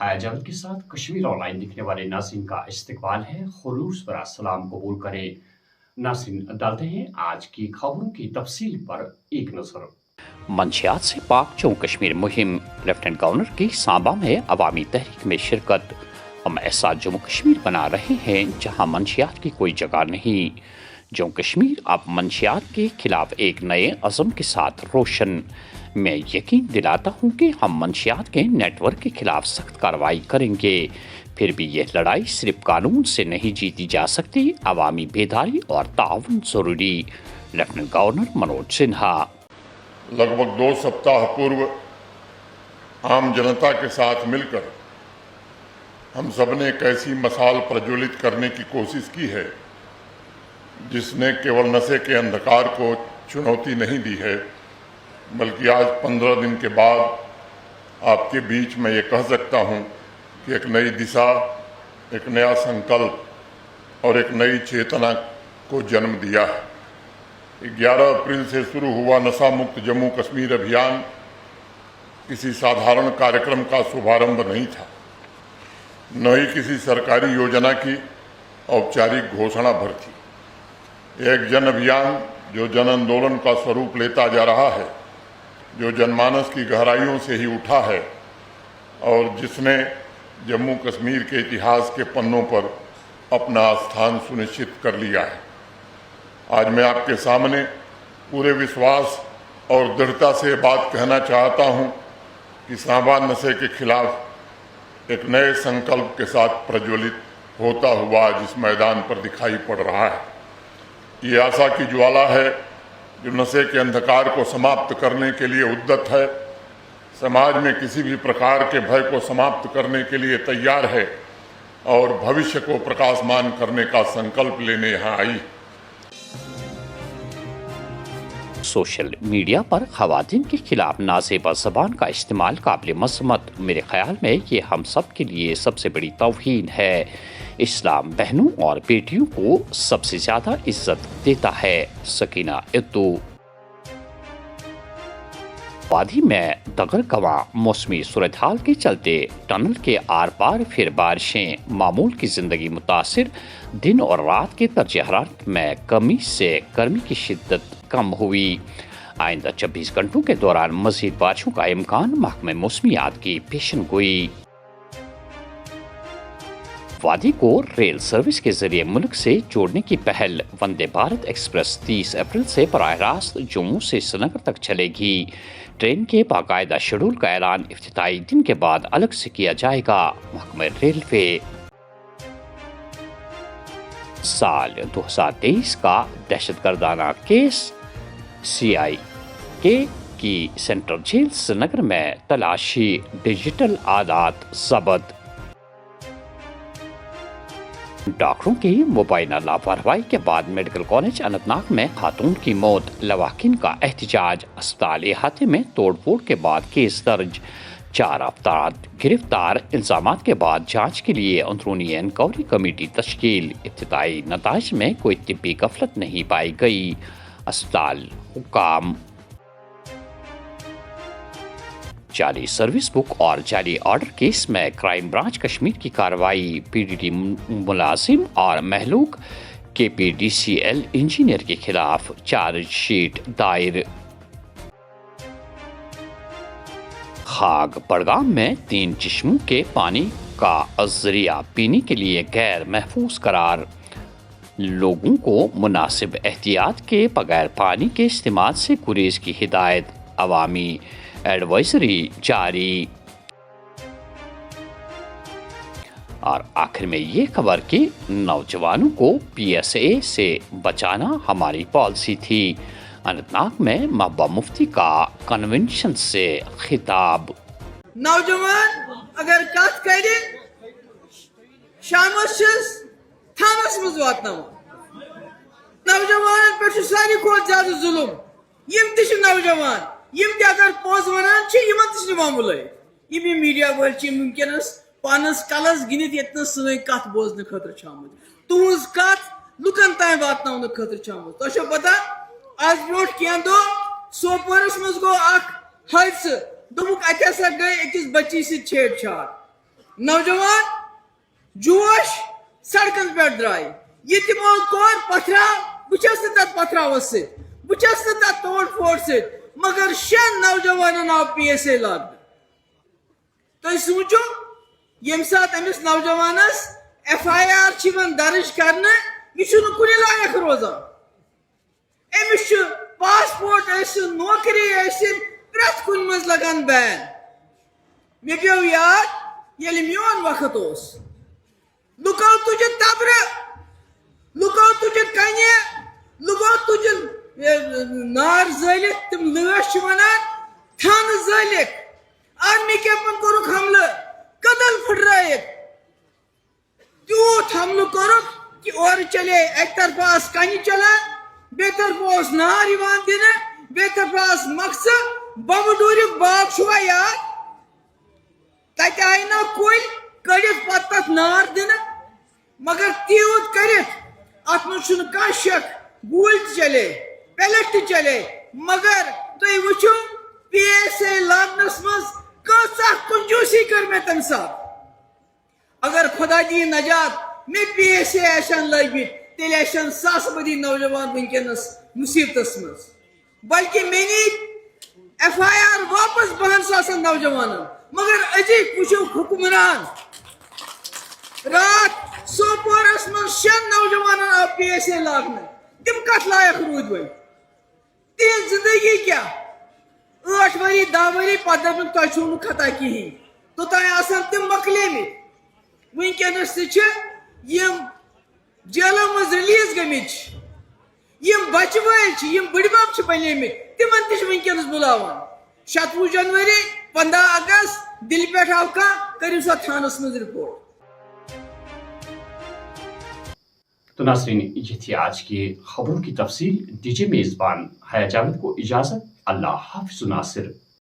हाया जावेद के साथ कश्मीर ऑनलाइन दिखने वाले नाज़रीन का इस्तकबाल है। खुलूस पर सलाम कबूल करें। नाज़रीन, डालते हैं आज की खबरों की तफसील पर एक नज़र। मंशियात से पाक जम्मू कश्मीर मुहिम, लेफ्टिनेंट गवर्नर की सांबा में अवामी तहरीक में शिरकत। हम ऐसा जम्मू कश्मीर बना रहे हैं जहां मंशियात की कोई जगह नहीं। जम्मू कश्मीर अब मंशियात के खिलाफ एक नए अज़म के साथ रोशन। मैं यकीन दिलाता हूं कि हम मंशियात के नेटवर्क के खिलाफ सख्त कार्रवाई करेंगे। फिर भी यह लड़ाई सिर्फ कानून से नहीं जीती जा सकती। अवामी बेदारी और ताउन ज़रूरी। Lieutenant governor Manoj Sinha. लगभग 2 सप्ताह पूर्व आम जनता के साथ मिलकर हम सब ने एक ऐसी मसाल प्रज्वलित करने की कोशिश की है जिसने केवल नशे के अंधकार को चुनौती नहीं दी है, बल्कि आज 15 दिन के बाद आपके बीच में ये कह सकता हूँ कि एक नई दिशा, एक नया संकल्प और एक नई चेतना को जन्म दिया है। 11 अप्रैल से शुरू हुआ नशा मुक्त जम्मू कश्मीर अभियान किसी साधारण कार्यक्रम का शुभारंभ नहीं था, न ही किसी सरकारी योजना की औपचारिक घोषणा भर थी। एक जन अभियान जो जन आंदोलन का स्वरूप लेता जा रहा है, जो जनमानस की गहराइयों से ही उठा है और जिसने जम्मू कश्मीर के इतिहास के पन्नों पर अपना स्थान सुनिश्चित कर लिया है। आज मैं आपके सामने पूरे विश्वास और दृढ़ता से बात कहना चाहता हूं कि सांबा नशे के खिलाफ एक नए संकल्प के साथ प्रज्वलित होता हुआ जिस मैदान पर दिखाई पड़ रहा है, ये आशा की ज्वाला है जो नशे के अंधकार को समाप्त करने के लिए उद्यत है, समाज में किसी भी प्रकार के भय को समाप्त करने के लिए तैयार है और भविष्य को प्रकाशमान करने का संकल्प लेने यहाँ आई। सोशल मीडिया पर खवातीन के खिलाफ नाज़ेबा ज़बान का इस्तेमाल काबिल मज़म्मत। मेरे ख्याल में ये हम सब के लिए सबसे बड़ी तौहीन है। इस्लाम बहनों और बेटियों को सबसे ज़्यादा इज्जत देता है। सकीना इद्दू। वादी में दगरगवा मौसमी सूरत हाल के चलते टनल के आर पार फिर बारिशें, मामूल की ज़िंदगी मुतासिर। दिन और रात के दर्जे हरारत में कमी से गर्मी की शिद्दत कम हुई। आइंदा 24 घंटों के दौरान मज़ीद बारिशों का इम्कान। महकमे मौसमियात की पेशन गोई। वादी को रेल सर्विस के जरिए मुल्क से जोड़ने की पहल। वंदे भारत एक्सप्रेस 30 अप्रैल से बराह रास्त जम्मू से श्रीनगर तक चलेगी। ट्रेन के बाकायदा शेड्यूल का ऐलान इफ्तिताई दिन के बाद अलग से किया जाएगा। महकमे रेलवे। साल 2023 का दहशतगर्दाना केस। CIA की सेंट्रल जेल श्रीनगर में तलाशी। डिजिटल आदात जब्त। डॉक्टरों की मुबैना लापरवाही के बाद मेडिकल कॉलेज अनंतनाग में खातून की मौत। लवाकिन का एहतजाज। अस्पताल अहाते में तोड़फोड़ के बाद केस दर्ज। 4 अफराद गिरफ्तार। इल्जामात के बाद जांच के लिए अंदरूनी इंक्वायरी कमेटी तश्कील। इब्तिदाई नताइज में कोई तिब्बी गफलत नहीं पाई गई। अस्पताल हुकाम। जाली सर्विस बुक और जाली ऑर्डर केस में क्राइम ब्रांच कश्मीर की कार्रवाई। PDD मुलाजिम और महलूक KPDCL इंजीनियर के खिलाफ चार्जशीट दायर। खाग बड़गाम में 3 चश्मों के पानी का अज़रिया पीने के लिए गैर महफूज करार। लोगों को मुनासिब एहतियात के बगैर पानी के इस्तेमाल से गुरेज की हिदायत। अवामी एडवाइजरी जारी। और आखिर में ये खबर कि नौजवानों को PSA से बचाना हमारी पॉलिसी थी। अनंतनाग में महबूबा मुफ्ती का कन्वेंशन से खिताब। नौजवान अगर कत कर शामस थानस मज वातनावान। नौजवान पे सारी खोत ज्यादा जुलुम। यम तश नौजवान यम ते अगर पोज वनान यमन बुल यम मीडिया वल वनकस पानस कलस गिनित यतन सन कत बोजन खतर आमुत। तुज कत लुकन तान वातन खतर आमुत। तुम पता आज ब्रो कह दो सोपरस मज गो हादस दोक अत गई अकिस बच्ची से छेड़छाड़। نوجوان جوش سڑکن پہ درائے یہ تمو کور پتھراو بچس تت پتھراو بچس تت توڑ پھوڑ مگر 6 نوجوانن آو PSA لاگ تھی سوچو یم سات امس نوجوانس FIR درج کرنے یہ کن لائق روزان امس پاسپورٹ نوکری پریت کن مز لگان بین مے پیو یاد یل میون وقت لکو تجہ تبر لکو تجہ کنہ لکو تجہ نار زلک تم لش ونان تھن زلک آرمی کیمپن کورک حملہ قتل پھٹرائت تیوت حملہ کورک کہ اور چلے ایک طرف کنہ چلان بے طرف نار دن بے طرف مقصد بم ڈورک باغ چھوا یاد تت آئی نا کل کڑت پتہ نار دن مگر تیوت کرت ات مز شک گول چلے پیلٹ چلے مگر تھی وچو PSA لاگنس مز کۭژاہ کنجوسی کر میں تم سات اگر خدا دی نجات میں PSA آشان لگت تیل آشان ساس بدی نوجوان ونکس مصیبتس مز بلکہ میں نی FIR واپس 200 نوجوان مگر ازک وچو حکمران رات سوپورس من 6 نوجوان آو PSA لاگن تم کت لائق رود وی تین زندگی کیا 8 وری 10 وری پتہ تہ چھو خطا کہین توتان آسان تم مکلیمت ونکس یم جیلو مز ریلیز گمت یم بچہ ول بڑ بب بنیمت تمن تہ ونکس بلاوان 27 جنوری 15 اگست دل پہ آو کھانا کرو سا تھانس مز رپورٹ. تو ناظرین یہ تھی آج کی خبروں کی تفصیل. دیجیے میزبان حیا جاوید کو اجازت. اللہ حافظ ناصر.